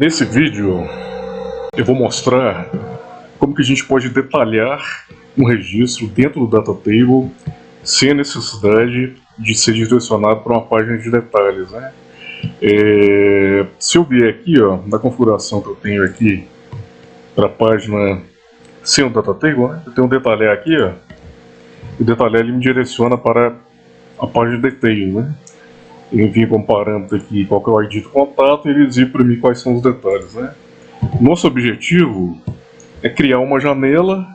Nesse vídeo eu vou mostrar como que a gente pode detalhar um registro dentro do Data Table sem a necessidade de ser direcionado para uma página de detalhes, né? Se eu vier aqui, ó, na configuração que eu tenho aqui para a página sem o Data Table, né? Eu tenho um detalhar aqui, ó. O detalhar ele me direciona para a página de details, né? Ele vem como parâmetro aqui qual que é o ID do contato e ele exibe para mim quais são os detalhes, né? Nosso objetivo é criar uma janela,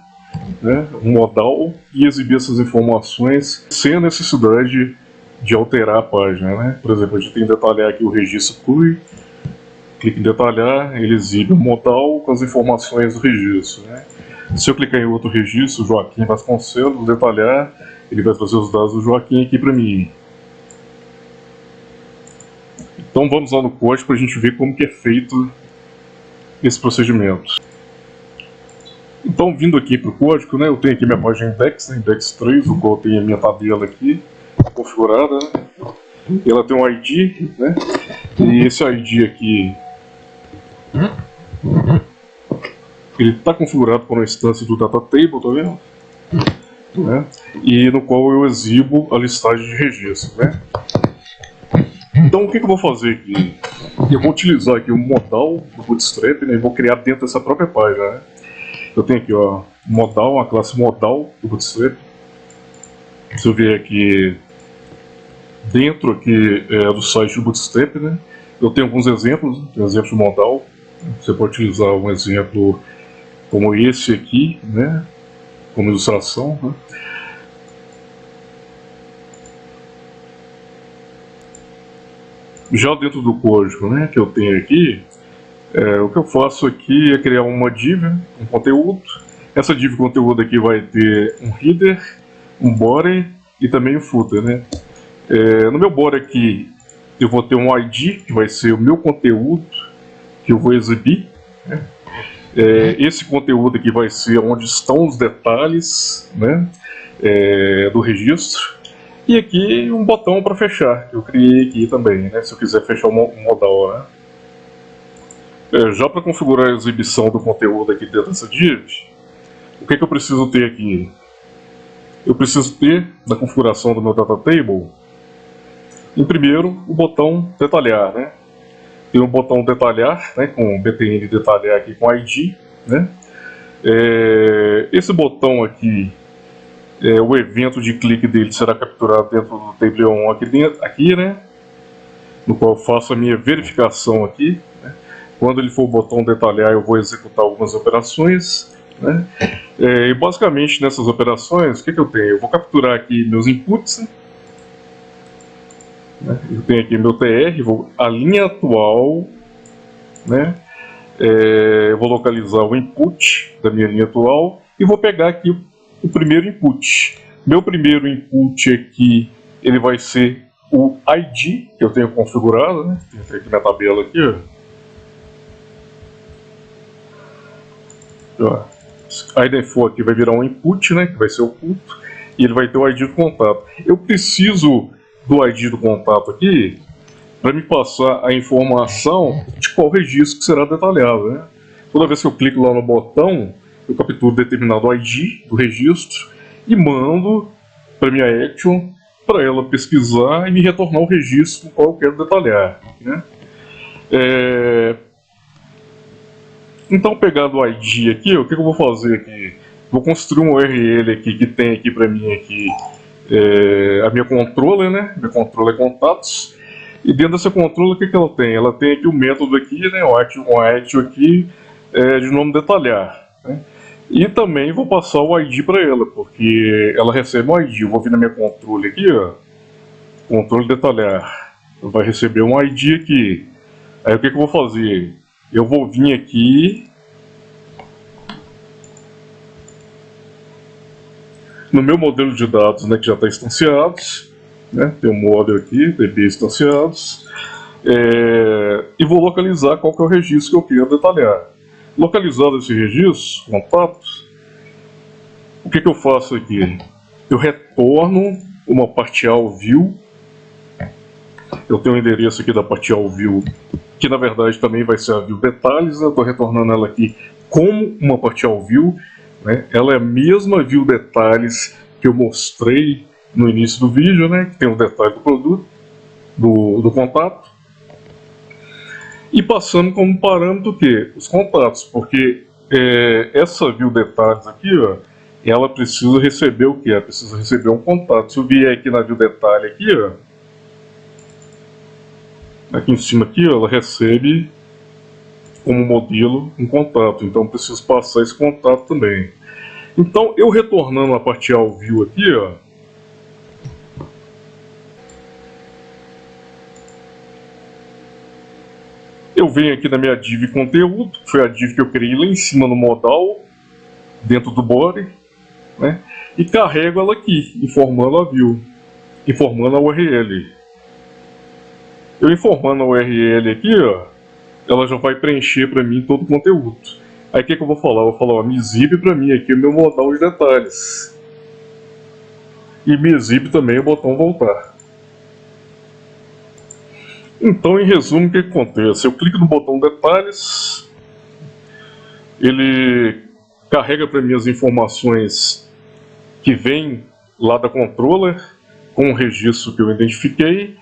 né, um modal, e exibir essas informações sem a necessidade de alterar a página, né? Por exemplo, a gente tem que detalhar aqui o registro CUI, clique em detalhar, ele exibe o modal com as informações do registro, né? Se eu clicar em outro registro, Joaquim Vasconcelos, detalhar, ele vai trazer os dados do Joaquim aqui para mim. Então vamos lá no código para a gente ver como que é feito esse procedimento. Então, vindo aqui para o código, né, eu tenho aqui minha página index, né, index 3, o qual eu tenho a minha tabela aqui configurada, né? Ela tem um ID, né? E esse ID aqui ele está configurado para uma instância do Data Table, tá vendo? Né? E no qual eu exibo a listagem de registros, né? Então o que eu vou fazer aqui? Eu vou utilizar aqui o modal do Bootstrap, né, e vou criar dentro dessa própria página, né? Eu tenho aqui, ó, modal, a classe modal do Bootstrap. Se eu vier aqui dentro aqui, do site do Bootstrap, né, eu tenho alguns exemplos, tem exemplos de modal. Você pode utilizar um exemplo como esse aqui, né, como ilustração, né? Já dentro do código, né, que eu tenho aqui, o que eu faço aqui é criar uma div, um conteúdo. Essa div conteúdo aqui vai ter um header, um body e também um footer, né? No meu body aqui eu vou ter um ID, que vai ser o meu conteúdo que eu vou exibir, né? Esse conteúdo aqui vai ser onde estão os detalhes, né, do registro. E aqui um botão para fechar, que eu criei aqui também, né, se eu quiser fechar um modal, né? Já para configurar a exibição do conteúdo aqui dentro dessa div, o que eu preciso ter aqui? Eu preciso ter, na configuração do meu Data Table, em primeiro, o botão detalhar, né? Tem um botão detalhar, né, com btn detalhar aqui com ID, né? Esse botão aqui, o evento de clique dele será capturado dentro do table on aqui, né? No qual eu faço a minha verificação aqui, né? Quando ele for o botão detalhar, eu vou executar algumas operações, né? E basicamente nessas operações, o que eu tenho? Eu vou capturar aqui meus inputs, né? Eu tenho aqui meu TR, a linha atual, né? Eu vou localizar o input da minha linha atual e vou pegar aqui o primeiro input. Meu primeiro input aqui, ele vai ser o ID que eu tenho configurado, né? Tem aqui minha tabela aqui, ó. ID4 aqui vai virar um input, né, que vai ser o culto, e ele vai ter o ID do contato. Eu preciso do ID do contato aqui para me passar a informação de qual registro que será detalhado, né? Toda vez que eu clico lá no botão, eu capturo determinado ID do registro e mando para minha action para ela pesquisar e me retornar o registro com qual eu quero detalhar, né? Então, pegando o ID aqui, o que eu vou fazer aqui? Vou construir um URL aqui que tem aqui para mim aqui a minha controller, né? Minha controller é contatos. E dentro dessa controller, o que ela tem? Ela tem aqui o método aqui, né? Um action aqui de nome detalhar, né? E também vou passar o ID para ela, porque ela recebe um ID. Eu vou vir na minha controller aqui, ó, controle detalhar. Vai receber um ID aqui. Aí o que eu vou fazer? Eu vou vir aqui no meu modelo de dados, né, que já está instanciado, né, tem um modelo aqui, DB instanciados, e vou localizar qual que é o registro que eu quero detalhar. Localizado esse registro, contato, o que eu faço aqui? Eu retorno uma partial view. Eu tenho o endereço aqui da partial view que na verdade também vai ser a view detalhes. Eu estou retornando ela aqui como uma partial view, né? Ela é a mesma view detalhes que eu mostrei no início do vídeo, né? Que tem o detalhe do produto, do contato, e passando como parâmetro o quê? Os contatos, porque essa view detalhes aqui, ó, ela precisa receber o que? Ela precisa receber um contato. Se eu vier aqui na view detalhe aqui, ó, aqui em cima aqui, ó, ela recebe como modelo um contato, então eu preciso passar esse contato também. Então eu retornando a partial view aqui, ó, eu venho aqui na minha div conteúdo, que foi a div que eu criei lá em cima no modal, dentro do body, né, e carrego ela aqui, informando a view, informando a URL. Eu informando a URL aqui, ó, ela já vai preencher para mim todo o conteúdo. Aí o que eu vou falar? Eu vou falar, ó, me exibe para mim aqui o meu modal de detalhes. E me exibe também o botão voltar. Então, em resumo, o que acontece? Eu clico no botão detalhes, ele carrega para mim as informações que vêm lá da controller, com o registro que eu identifiquei,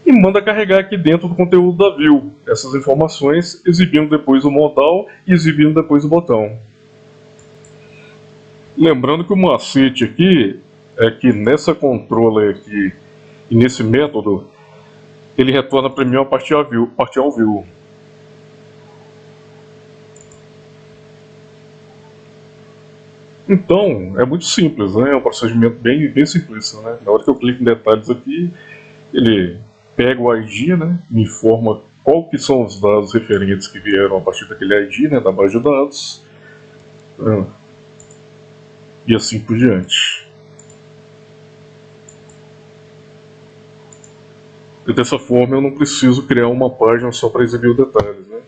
e manda carregar aqui dentro do conteúdo da view essas informações, exibindo depois o modal e exibindo depois o botão. Lembrando que o macete aqui é que nessa controller aqui e nesse método, ele retorna para mim uma partial view. Então, é muito simples, né? É um procedimento bem simplista, né? Na hora que eu clico em detalhes aqui, ele pega o ID, né? Me informa qual que são os dados referentes que vieram a partir daquele ID, né? Da base de dados. E assim por diante. E dessa forma eu não preciso criar uma página só para exibir os detalhes, né?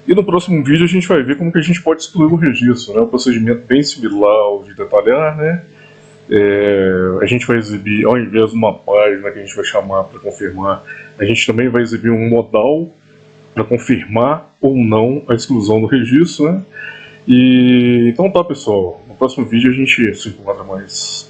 E no próximo vídeo a gente vai ver como que a gente pode excluir o registro, né? Um procedimento bem similar ao de detalhar, né? A gente vai exibir, ao invés de uma página que a gente vai chamar para confirmar, a gente também vai exibir um modal para confirmar ou não a exclusão do registro, né? E então tá, pessoal, no próximo vídeo a gente se encontra mais.